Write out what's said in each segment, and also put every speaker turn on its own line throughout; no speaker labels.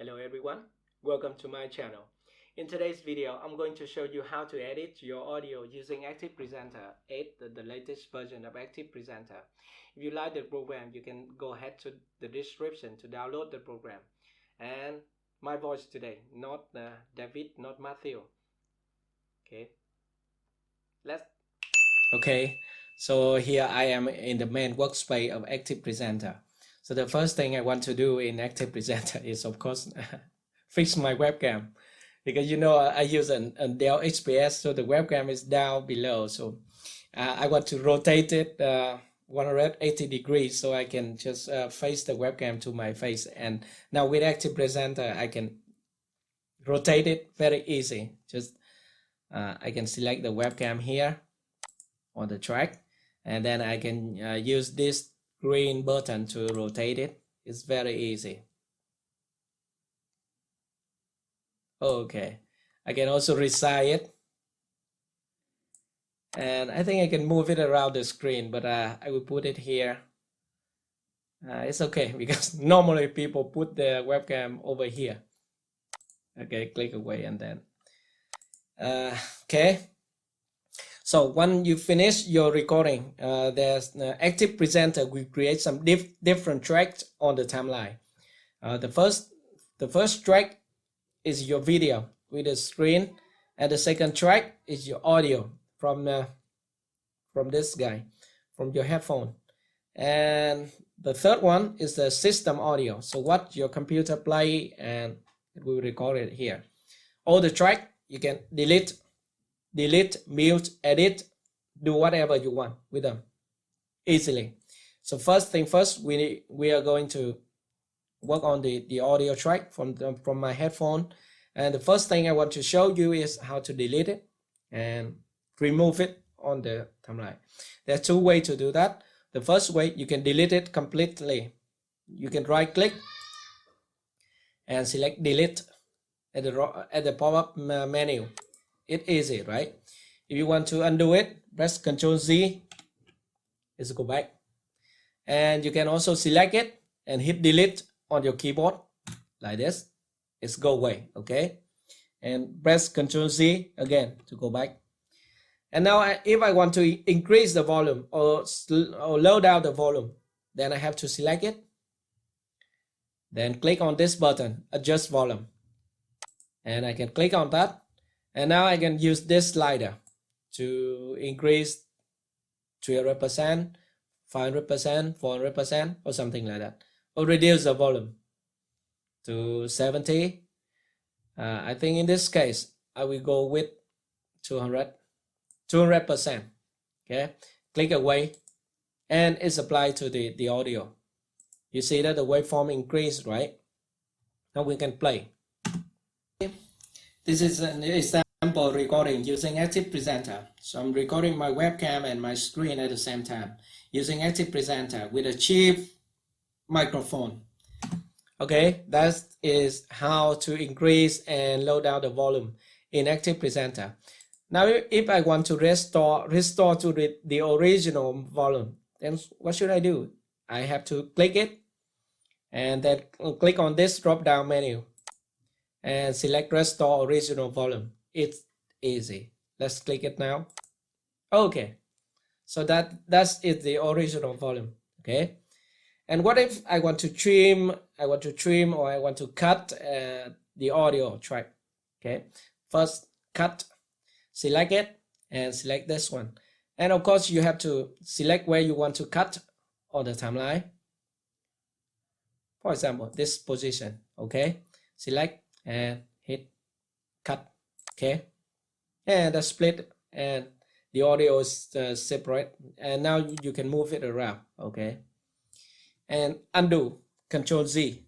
Hello everyone, welcome to my channel. In today's video, I'm going to show you how to edit your audio using ActivePresenter 8, the latest version of ActivePresenter. If you like the program, you can go ahead to the description to download the program. And my voice today, not David, not Matthew. Okay, so here I am in the main workspace of ActivePresenter. So the first thing I want to do in ActivePresenter is, of course, fix my webcam, because I use a Dell XPS, so the webcam is down below. So I want to rotate it 180 degrees so I can just face the webcam to my face. And now with ActivePresenter, I can rotate it very easy. Just I can select the webcam here on the track, and then I can use this green button to rotate it. It's very easy. Okay, I can also resize it, and I think I can move it around the screen, but I will put it here. It's okay, because normally people put the webcam over here. Okay, click away, and then okay. So when you finish your recording, there's ActivePresenter will create some different tracks on the timeline. The first track is your video with the screen, and the second track is your audio from this guy, from your headphone, and the third one is the system audio. So what your computer play, and it will record it here. All the track you can delete, mute, edit, do whatever you want with them easily. So first thing first, we are going to work on the audio track from my headphone. And the first thing I want to show you is how to delete it and remove it on the timeline. There are two ways to do that. The first way, you can delete it completely. You can right click and select delete at the pop-up menu. It's easy, right? If you want to undo it, press Ctrl Z, let's go back. And you can also select it and hit delete on your keyboard like this. It's go away, okay? And press Ctrl Z again to go back. And now if I want to increase the volume or low down the volume, then I have to select it. Then click on this button, adjust volume. And I can click on that. And now I can use this slider to increase 300%, 500%, 400%, or something like that. Or reduce the volume to 70. I think in this case, I will go with 200%. Okay, click away, and it's applied to the audio. You see that the waveform increased, right? Now we can play. This is an example recording using ActivePresenter. So I'm recording my webcam and my screen at the same time using ActivePresenter with a cheap microphone. Okay, that is how to increase and low down the volume in ActivePresenter. Now, if I want to restore to the original volume, then what should I do? I have to click it and then click on this drop-down menu and select restore original volume. It's easy. Let's click it now. Okay, so that's it, the original volume. Okay, and what if I want to trim or I want to cut the audio track? Okay, first cut, select it and select this one, and of course you have to select where you want to cut on the timeline. For example, this position. Okay, select and hit cut. Okay, and the split and the audio is separate, and now you can move it around. Okay, and undo, Ctrl Z.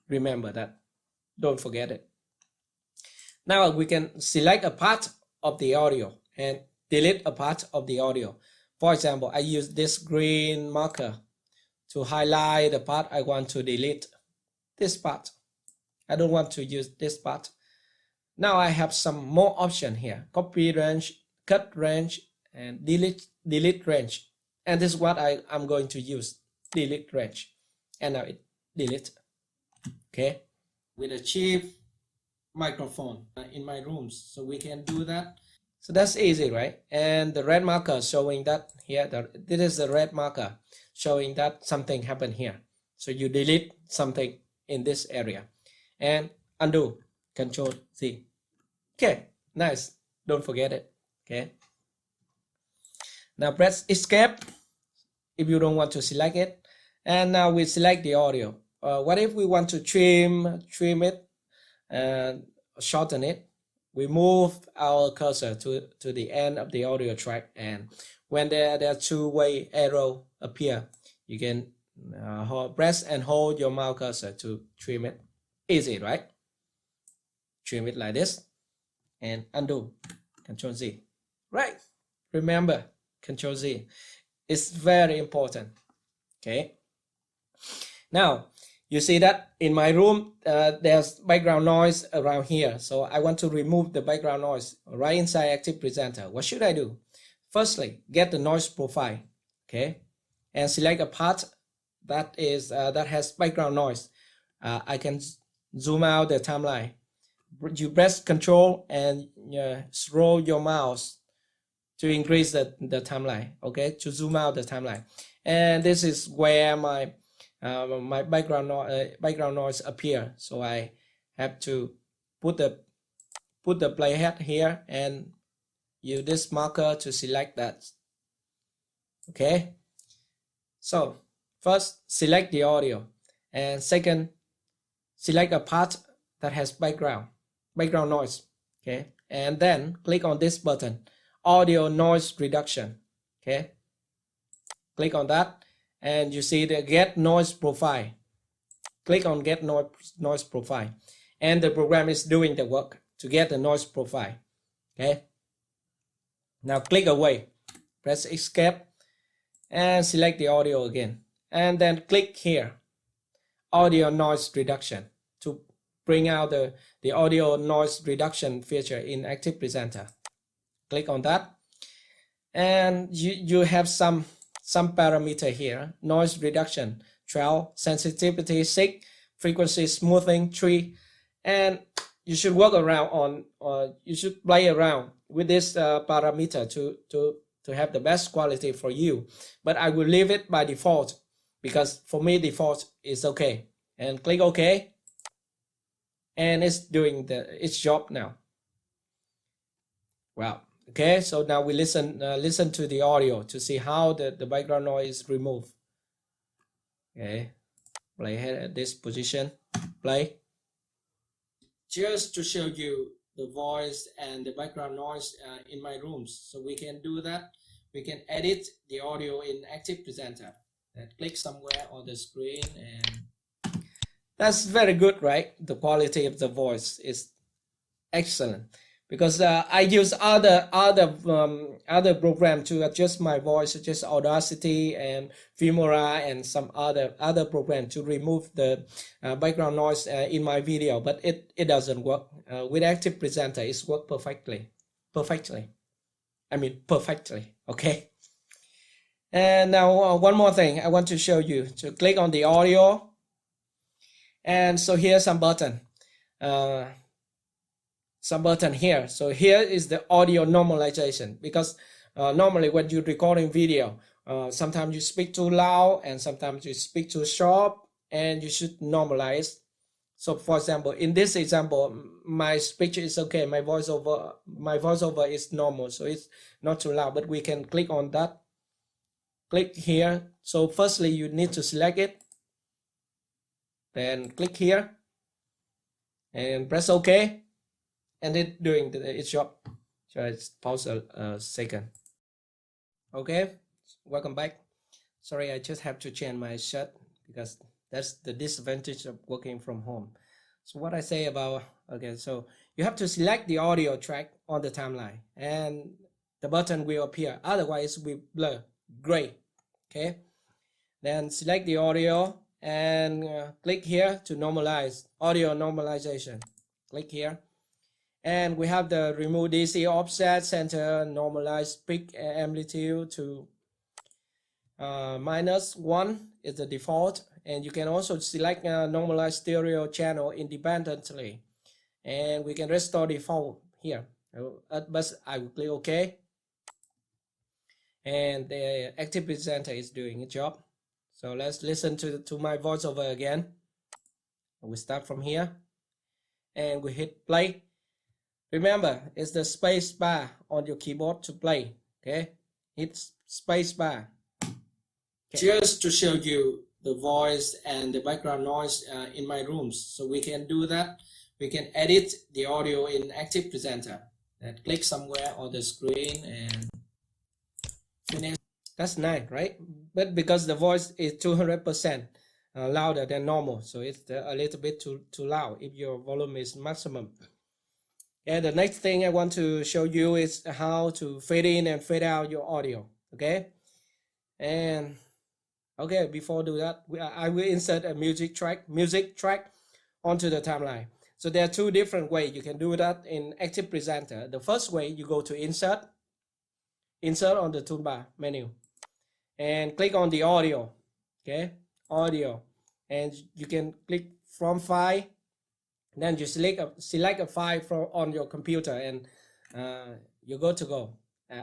Remember that, don't forget it. Now we can select a part of the audio and delete a part of the audio. For example, I use this green marker to highlight the part I want to delete. This part, I don't want to use this part. Now I have some more option here: copy range, cut range, and delete range. And this is what I'm going to use, delete range. And now it delete. Okay, with a cheap microphone in my rooms, so we can do that. So that's easy, right? And the red marker showing that here, this is the red marker showing that something happened here. So you delete something in this area and undo, Control Z. Okay, nice. Don't forget it. Okay. Now press Escape if you don't want to select it. And now we select the audio. What if we want to trim it and shorten it? We move our cursor to the end of the audio track, and when there are two-way arrow appear, you can press and hold your mouse cursor to trim it. Easy, right? Trim it like this and undo, Control Z. Right? Remember, Control Z. It's very important. Okay. Now you see that in my room there's background noise around here, so I want to remove the background noise right inside ActivePresenter. What should I do? Firstly, get the noise profile, okay, and select a part that is that has background noise. I can zoom out the timeline. You press Control and scroll your mouse to increase the timeline, okay, to zoom out the timeline. And this is where my my background noise appear. So I have to put the playhead here and use this marker to select that. Okay. So first, select the audio, and second, select a part that has background noise. Okay, and then click on this button, Audio Noise Reduction. Okay, click on that, and you see the Get Noise Profile. Click on Get Noise Profile, and the program is doing the work to get the noise profile. Okay, now click away, press Escape, and select the audio again, and then click here, Audio Noise Reduction, to bring out the audio noise reduction feature in ActivePresenter. Click on that, and you have some parameter here: noise reduction 12, sensitivity 6, frequency smoothing 3, and you should work around on, or you should play around with this parameter to have the best quality for you. But I will leave it by default because for me default is okay. And click OK, and it's doing its job now. Wow. Okay, so now we listen to the audio to see how the background noise is removed. Okay, play ahead at this position, play. Just to show you the voice and the background noise in my rooms. So we can do that. We can edit the audio in ActivePresenter. And click somewhere on the screen, and that's very good, right? The quality of the voice is excellent, because I use other program to adjust my voice, such as Audacity and Filmora and some other program to remove the background noise in my video, but it doesn't work. With ActivePresenter, it's worked perfectly. I mean perfectly. Okay. And now one more thing I want to show you. To click on the audio, and so here's some button. Some button here. So here is the audio normalization, because normally when you're recording video, sometimes you speak too loud and sometimes you speak too sharp, and you should normalize. So for example, in this example, my speech is okay, my voiceover is normal, so it's not too loud, but we can click on that. Click here. So firstly, you need to select it, then click here and press OK, and it's doing its job. So let's pause a second. Okay, welcome back. Sorry, I just have to change my shirt because that's the disadvantage of working from home. So what I say about, okay, so you have to select the audio track on the timeline, and the button will appear, otherwise we blur gray. Okay, then select the audio and click here to normalize, audio normalization. Click here, and we have the remove DC offset, center, normalize peak amplitude to -1 is the default, and you can also select normalized stereo channel independently, and we can restore default here. But I will click OK, and the ActivePresenter is doing its job. So let's listen to my voiceover again. We start from here, and we hit play. Remember, it's the space bar on your keyboard to play. Okay, hit space bar. Okay. Just to show you the voice and the background noise in my rooms, so we can do that. We can edit the audio in ActivePresenter. And click somewhere on the screen and finish. That's nice, right? But because the voice is 200% louder than normal, so it's a little bit too loud if your volume is maximum. And the next thing I want to show you is how to fade in and fade out your audio. Okay, and okay, before do that, I will insert a music track onto the timeline. So there are two different ways you can do that in ActivePresenter. The first way, you go to insert on the toolbar menu, and click on the audio. Okay, audio, and you can click from file. Then you select a file from on your computer, and you're good to go.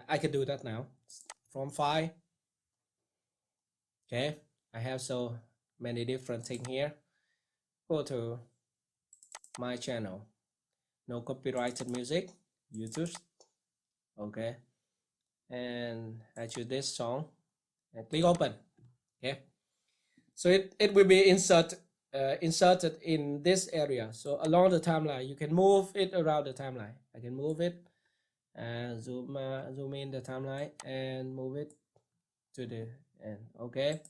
I can do that now. From file. Okay, I have so many different things here. Go to my channel, no copyrighted music, YouTube. Okay, and I choose this song and click open. Okay, so it will be inserted in this area. So along the timeline, you can move it around the timeline. I can move it and zoom in the timeline and move it to the end. Okay,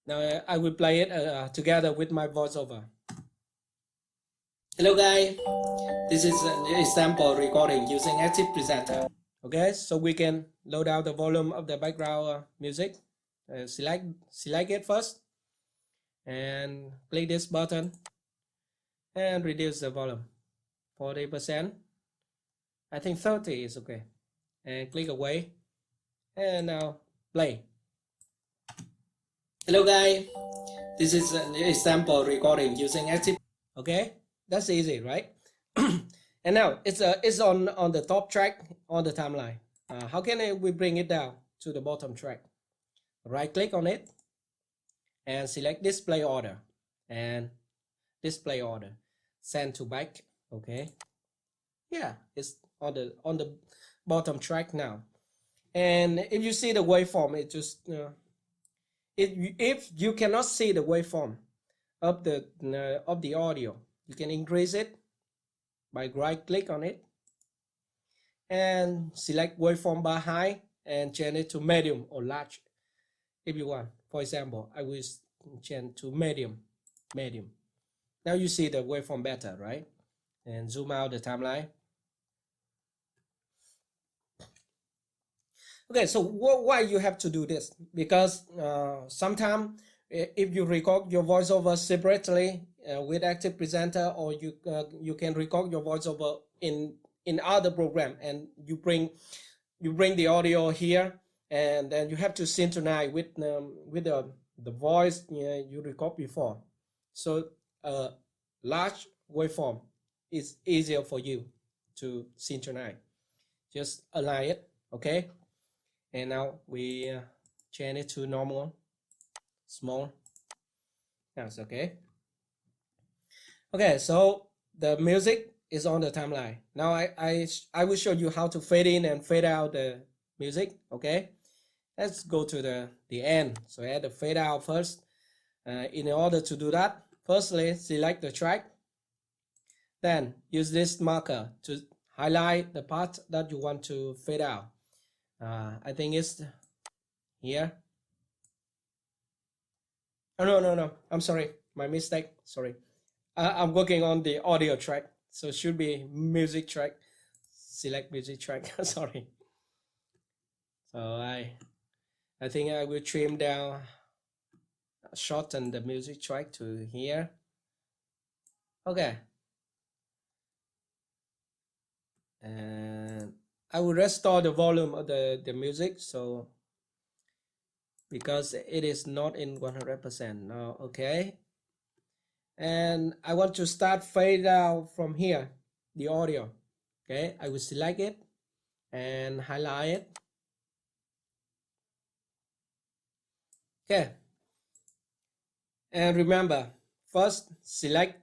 now I will play it together with my voiceover. Hello guys, this is an example recording using ActivePresenter. Okay, so we can load out the volume of the background music. Select it first and click this button and reduce the volume 40%. I think 30 is okay, and click away, and now play. Hello guys, this is an example recording using Active. Okay, that's easy, right? And now it's on the top track on the timeline. How can we bring it down to the bottom track? Right click on it and select display order, and display order send to back. Okay, yeah, it's on the bottom track now. And if you see the waveform, it just if you cannot see the waveform of the audio, you can increase it by right click on it and select waveform bar high and change it to medium or large if you want. For example, I will change to medium. Now you see the waveform better, right? And zoom out the timeline. Okay, so why you have to do this? Because sometimes if you record your voiceover separately with ActivePresenter, or you can record your voiceover in other program, and you bring the audio here, and then you have to synchronize with the voice you record before. So large waveform is easier for you to synchronize. Just align it, okay? And now we change it to normal, small. That's okay. Okay, so the music is on the timeline. Now I will show you how to fade in and fade out the music. Okay, let's go to the end. So add the fade out first. In order to do that, firstly select the track, then use this marker to highlight the part that you want to fade out. I think it's here. Oh no, I'm sorry, my mistake, sorry. I'm working on the audio track, so it should be music track. Select music track. Sorry. So I think I will trim down, shorten the music track to here. Okay, and I will restore the volume of the music. So because it is not in 100% now. Okay, and I want to start fade out from here the audio. Okay, I will select it and highlight it. Okay, and remember, first select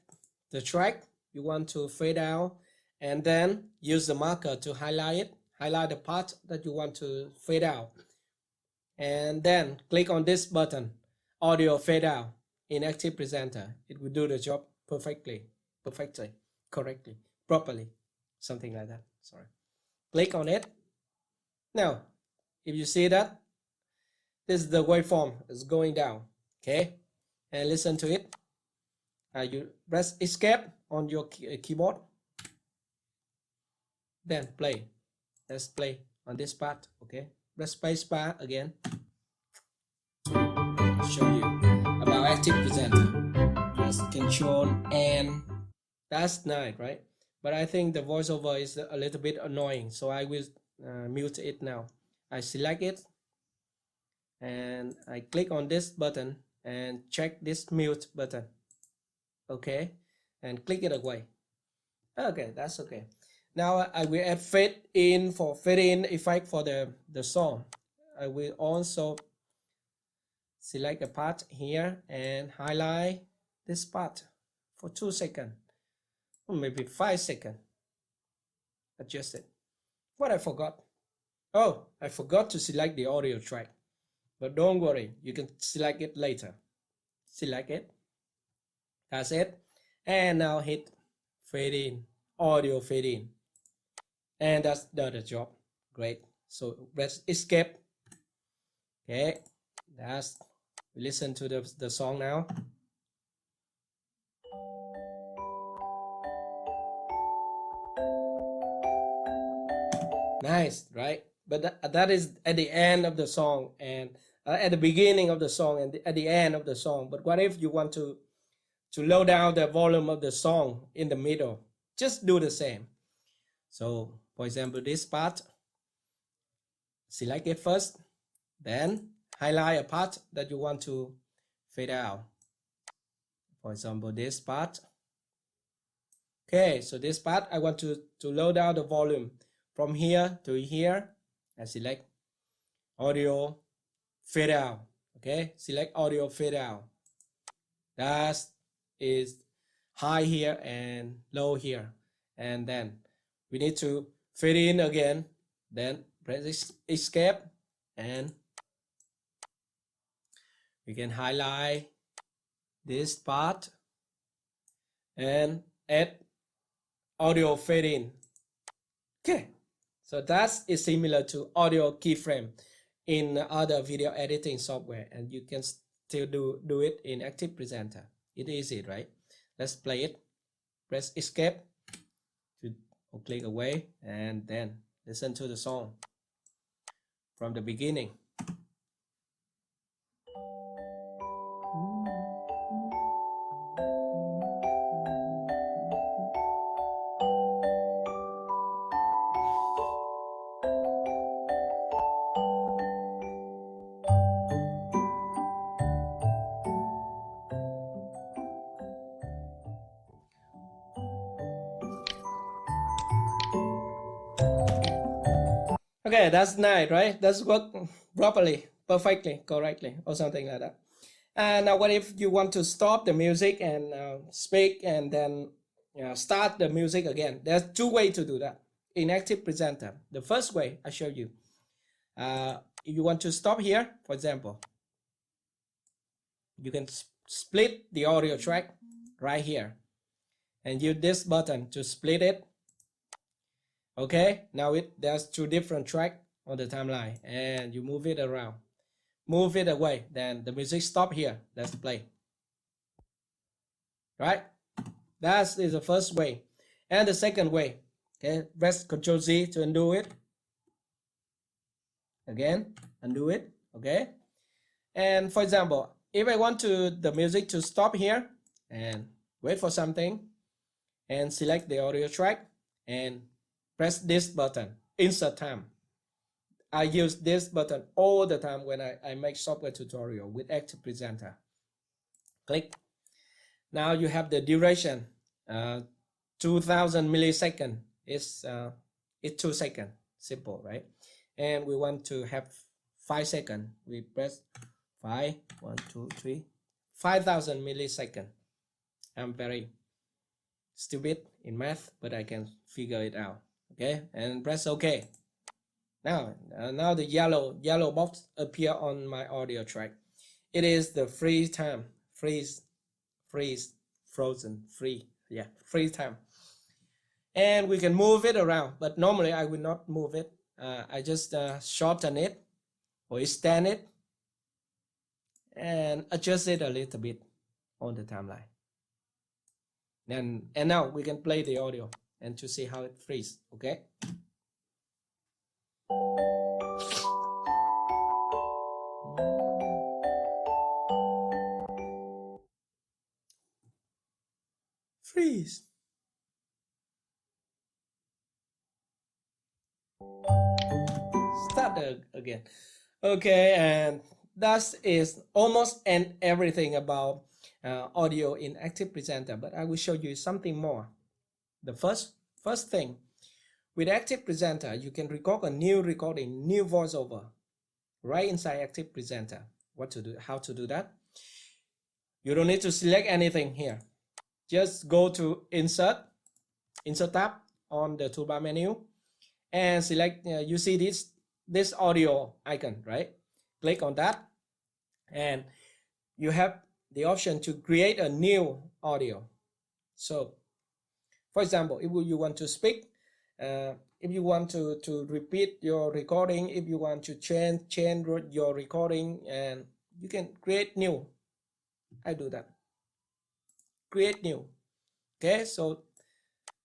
the track you want to fade out, and then use the marker to highlight it, highlight the part that you want to fade out, and then click on this button, audio fade out in ActivePresenter. It will do the job perfectly, correctly, properly, something like that. Sorry. Click on it. Now, if you see that, this is the waveform is going down. Okay, and listen to it. You press escape on your keyboard, then play. Let's play on this part. Okay, press space bar again to show you about ActivePresenter. Press Control N. That's nice, right? But I think the voiceover is a little bit annoying, so I will mute it now. I select it and I click on this button and check this mute button. Okay, and click it away. Okay, that's okay. Now I will add fade in effect for the song. I will also select a part here and highlight this part for 2 seconds, or maybe 5 seconds. Adjust it. What I forgot? Oh, I forgot to select the audio track. But don't worry, you can select it later. Select it. That's it. And now hit fade in, audio fade in. And that's done the job. Great. So press escape. Okay. Listen to the song now. Nice, right? But that is at the end of the song, and at the beginning of the song and at the end of the song. But what if you want to low down the volume of the song in the middle? Just do the same. So for example, this part, select it first, then highlight a part that you want to fade out. For example, this part. Okay, so this part I want to low down the volume from here to here. I select audio fade out. Okay, select audio fade out. That is high here and low here, and then we need to fade in again. Then press escape and we can highlight this part and add audio fade in. Okay, so that is similar to audio keyframe in other video editing software, and you can still do it in ActivePresenter. It's easy, right? Let's play it. Press escape to click away, and then listen to the song from the beginning. Okay, that's nice, right? That's worked properly, perfectly, correctly, or something like that. And now what if you want to stop the music and speak and then start the music again? There's 2 ways to do that in ActivePresenter. The first way I show you. If you want to stop here, for example, you can split the audio track right here and use this button to split it. Okay, now there's 2 different tracks on the timeline, and you move it around, move it away, then the music stop here. Let's play. Right, that is the first way. And the second way, okay, press Ctrl Z to undo it. Again, undo it. Okay, and for example, if I want the music to stop here and wait for something, and select the audio track and press this button, insert time. I use this button all the time when I make software tutorial with ActivePresenter. Click. Now you have the duration, 2000 millisecond. It's 2 seconds. Simple, right? And we want to have 5 seconds. We press 5, 1, 2, 3, 5000 millisecond. I'm very stupid in math, but I can figure it out. Okay, and press OK. Now the yellow box appear on my audio track. It is the freeze time, freeze time, and we can move it around. But normally I will not move it. I just shorten it or extend it and adjust it a little bit on the timeline. And now we can play the audio and to see how it freezes. Okay. Freeze. Start again. Okay, and that is almost everything about audio in ActivePresenter, but I will show you something more. The first thing, with ActivePresenter, you can record a new recording, new voiceover right inside ActivePresenter. What to do? How to do that? You don't need to select anything here. Just go to Insert tab on the toolbar menu and select. You see this audio icon, right? Click on that, and you have the option to create a new audio. So, for example, if you want to speak, if you want to repeat your recording, if you want to change your recording, and you can create new. I do that. Create new. Okay, so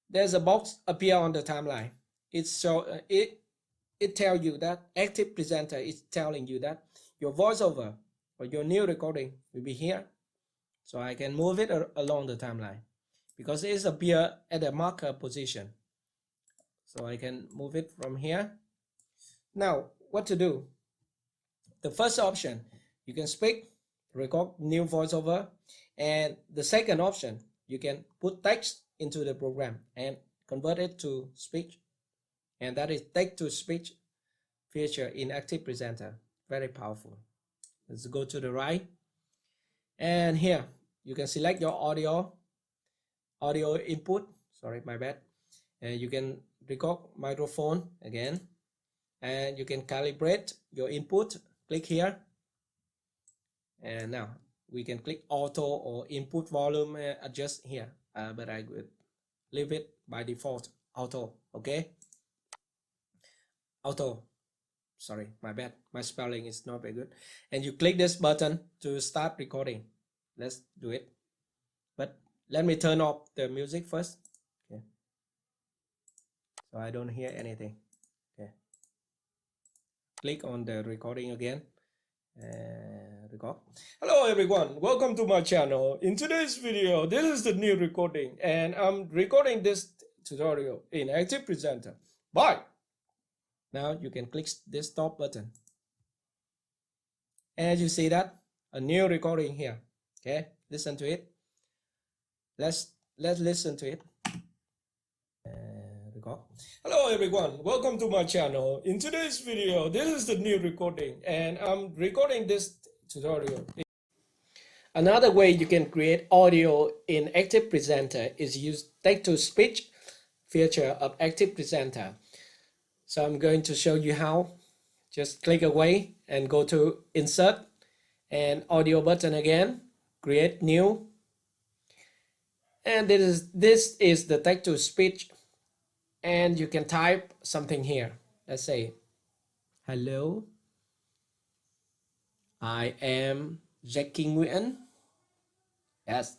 there's a box appear on the timeline. It tells you that ActivePresenter is telling you that your voiceover or your new recording will be here. So I can move it along the timeline because it appear at a marker position. So I can move it from here. Now, what to do? The first option, you can speak, record new voiceover, and the second option, you can put text into the program and convert it to speech, and that is text to speech feature in ActivePresenter. Very powerful. Let's go to the right, and here you can select your audio input. Sorry, my bad. And you can record microphone again, and you can calibrate your input. Click here, and now we can click auto or input volume adjust here, but I would leave it by default auto. Okay, auto. Sorry, my bad, my spelling is not very good. And you click this button to start recording. Let's do it, but let me turn off the music first. Okay, so I don't hear anything. Okay, click on the recording again. Record. Hello everyone, welcome to my channel. In today's video, this is the new recording, and I'm recording this tutorial in ActivePresenter. Bye. Now you can click this stop button, and you see that a new recording here. Okay, listen to it. Let's listen to it. Record. Hello everyone, welcome to my channel. In today's video, this is the new recording, and I'm recording this tutorial. Another way you can create audio in ActivePresenter is use text-to-speech feature of ActivePresenter. So I'm going to show you how. Just click away and go to Insert and Audio button again. Create new. And this is the text-to-speech. And you can type something here. Let's say, hello, I am Jacky Nguyen. Yes.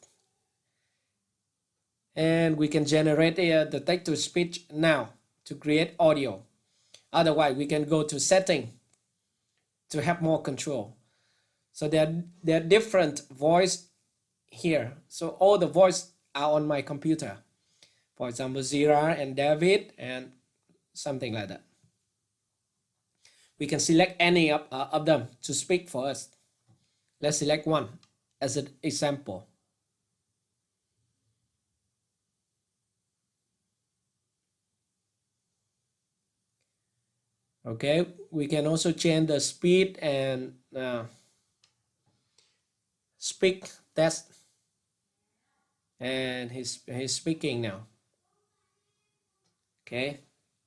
And we can generate the text-to-speech now to create audio. Otherwise, we can go to setting to have more control. So there are different voice here. So all the voice are on my computer. For example, Zira and David and something like that. We can select any of them to speak for us. Let's select one as an example. Okay, we can also change the speed and speak test. And he's speaking now. Okay,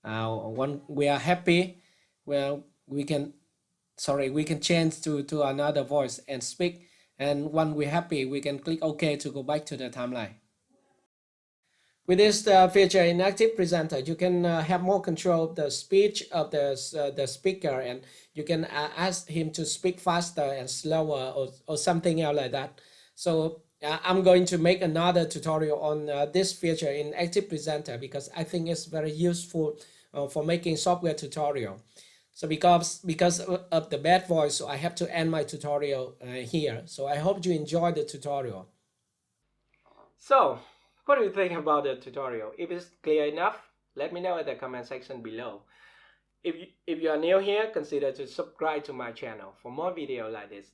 when we are happy, well, we can change to another voice and speak. And when we're happy, we can click OK to go back to the timeline. With this feature in ActivePresenter, you can have more control of the speech of the speaker, and you can ask him to speak faster and slower or something else like that. So I'm going to make another tutorial on this feature in ActivePresenter because I think it's very useful for making software tutorial. So because of the bad voice, so I have to end my tutorial here. So I hope you enjoyed the tutorial. So, what do you think about the tutorial? If it's clear enough, let me know in the comment section below. If you are new here, consider to subscribe to my channel for more videos like this.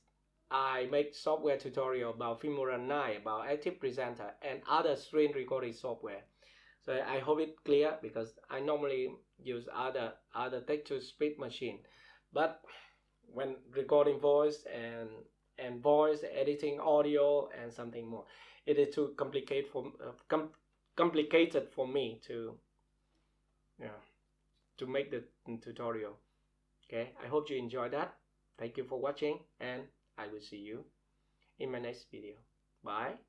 I make software tutorial about Filmora 9, about ActivePresenter, and other screen recording software. So I hope it's clear because I normally use other text-to-speech machine, but when recording voice and voice editing audio and something more, it is too complicated for me to to make the tutorial. Okay, I hope you enjoyed that. Thank you for watching, and I will see you in my next video. Bye.